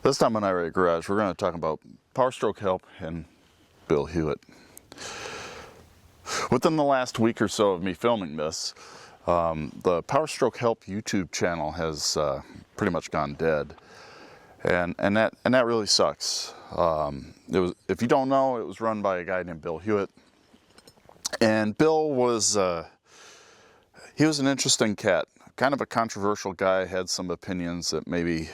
This time on Irate Garage, we're going to talk about power stroke help and Bill Hewitt. Within the last week or so of me filming this, the Power Stroke Help YouTube channel has pretty much gone dead, and that really sucks. If you don't know, it was run by a guy named Bill Hewitt, and Bill was he was an interesting cat, kind of a controversial guy. Had some opinions that maybe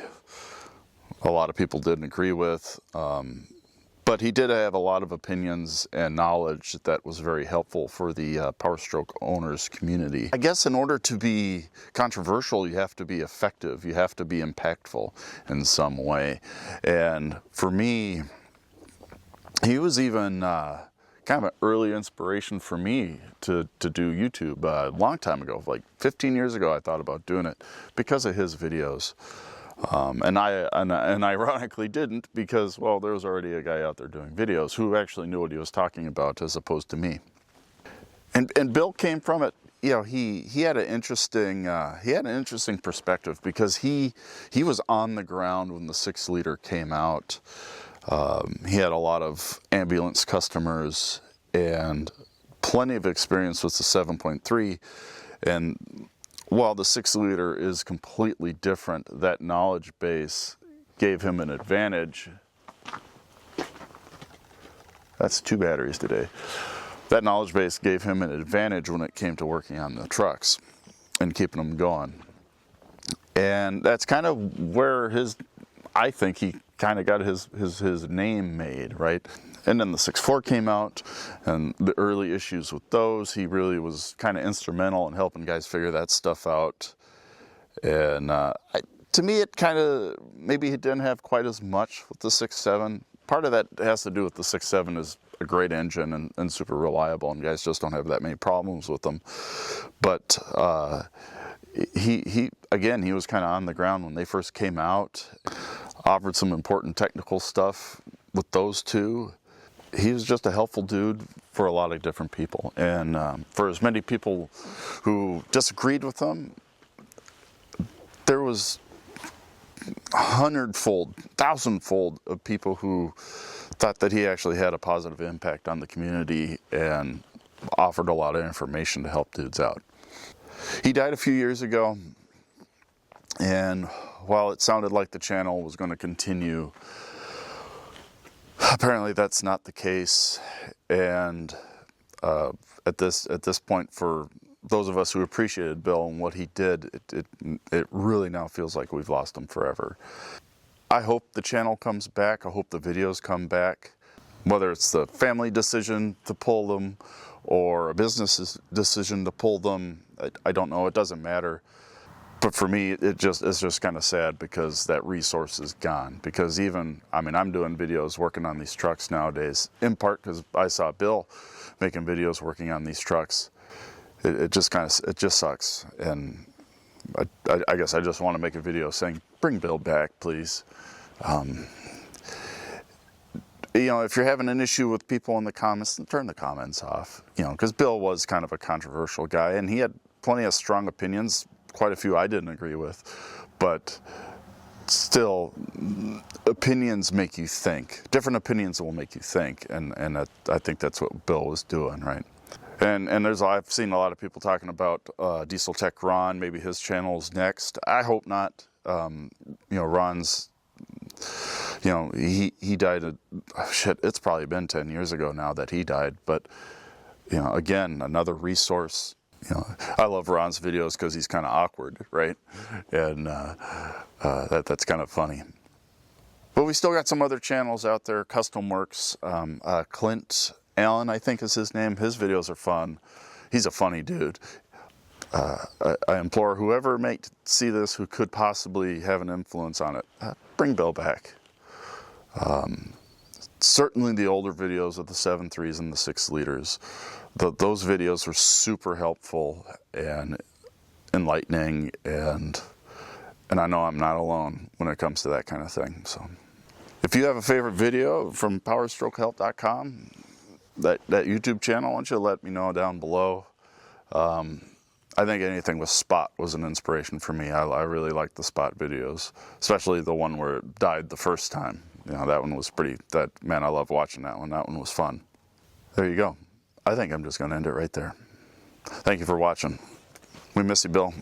a lot of people didn't agree with. But he did have a lot of opinions and knowledge that was very helpful for the power stroke owners community. I guess in order to be controversial, you have to be effective. You have to be impactful in some way. And for me, he was even kind of an early inspiration for me to do YouTube. A long time ago, like 15 years ago, I thought about doing it because of his videos. And ironically didn't, because, well, there was already a guy out there doing videos who actually knew what he was talking about as opposed to me. And Bill came from it. You know, he had an interesting perspective, because he was on the ground when the 6-liter came out. He had a lot of ambulance customers and plenty of experience with the 7.3, and while the 6-liter is completely different, that knowledge base gave him an advantage. That's 2 batteries today. That knowledge base gave him an advantage when it came to working on the trucks and keeping them going. And that's kind of where I think he kind of got his name made, right? And then the 6.4 came out, and the early issues with those, he really was kind of instrumental in helping guys figure that stuff out. And to me, it kind of, maybe he didn't have quite as much with the 6.7. Part of that has to do with the 6.7 is a great engine and super reliable, and guys just don't have that many problems with them. But he was kind of on the ground when they first came out, offered some important technical stuff with those two. He was just a helpful dude for a lot of different people, and for as many people who disagreed with him, there was 100-fold, 1,000-fold of people who thought that he actually had a positive impact on the community and offered a lot of information to help dudes out. He died a few years ago, and while it sounded like the channel was going to continue, apparently that's not the case. And at this point, for those of us who appreciated Bill and what he did, it really now feels like we've lost him forever. I hope the channel comes back. I hope the videos come back. Whether it's the family decision to pull them or a business decision to pull them, I don't know. It doesn't matter. But for me, it's just kind of sad, because that resource is gone. Because I'm doing videos working on these trucks nowadays, in part because I saw Bill making videos working on these trucks. It just sucks. And I guess I just want to make a video saying, bring Bill back, please. You know, if you're having an issue with people in the comments, then turn the comments off. You know, because Bill was kind of a controversial guy, and he had plenty of strong opinions. Quite a few I didn't agree with, but still, opinions make you think. Different opinions will make you think, and I think that's what Bill was doing, right? And I've seen a lot of people talking about Diesel Tech Ron. Maybe his channel's next. I hope not. You know, Ron's, you know, he died. It's probably been 10 years ago now that he died. But you know, again, another resource. You know, I love Ron's videos because he's kind of awkward, right? And that's kind of funny. But we still got some other channels out there. Custom Works, Clint Allen, I think is his name. His videos are fun. He's a funny dude. I implore whoever may see this who could possibly have an influence on it, bring Bill back. Certainly the older videos of the 7.3s and the 6-liters. Those videos were super helpful and enlightening, and I know I'm not alone when it comes to that kind of thing. So if you have a favorite video from powerstrokehelp.com, that YouTube channel, why don't you let me know down below. I think anything with Spot was an inspiration for me. I really liked the Spot videos, especially the one where it died the first time. You know, that one was man, I love watching that one. That one was fun. There you go. I think I'm just going to end it right there. Thank you for watching. We miss you, Bill.